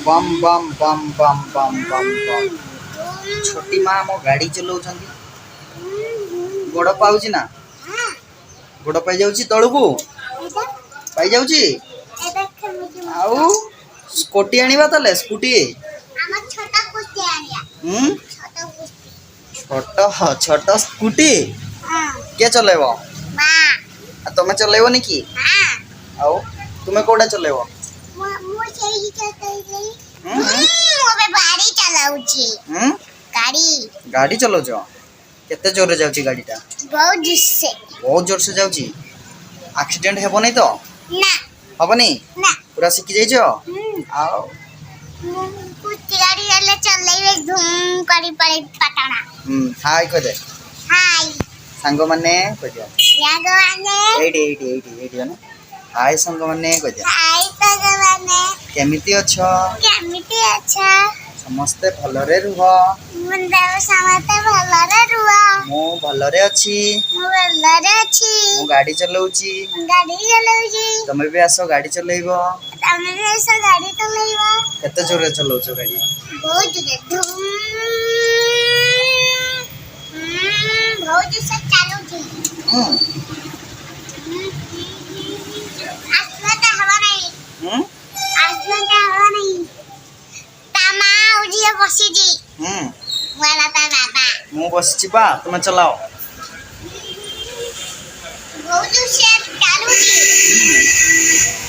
बम बम बम बम बम बम बम। छोटी माँ मो गाड़ी चलाउछंती गोड़ पाउची ना गोड़ पाई जाउची तळुकू पाई जाउची आउ स्कूटी आनिबा तले स्कूटी छोट छोट स्कूटी के चलेबो तुमे चलेबो कि आउ तुमे कोडा चलेबो गाड़ी चलाउछ केते जोर रे जाउची गाड़ीटा बहुत जोर से जाउची एक्सीडेंट हेबो नै तो हबनी पूरा सिखि जाइछो आउ हाय कह दे सांग माने कह दिया एडी ना हाय सांग माने कह दिया केमिति अछो समस्ते भलरे रुह मु भलरे अछि मु गाड़ी चलाउची तमे भी आसो गाड़ी चलेइबो केते जोर रे चलाउछ गाड़ी बहुत से चालू थी आसमान का हवा नहीं आसमान का हवा नहीं तामा उजिए बसी जी वाला ता बाबा मु बसची बा तुमे चलाओ बहुत से चालू थी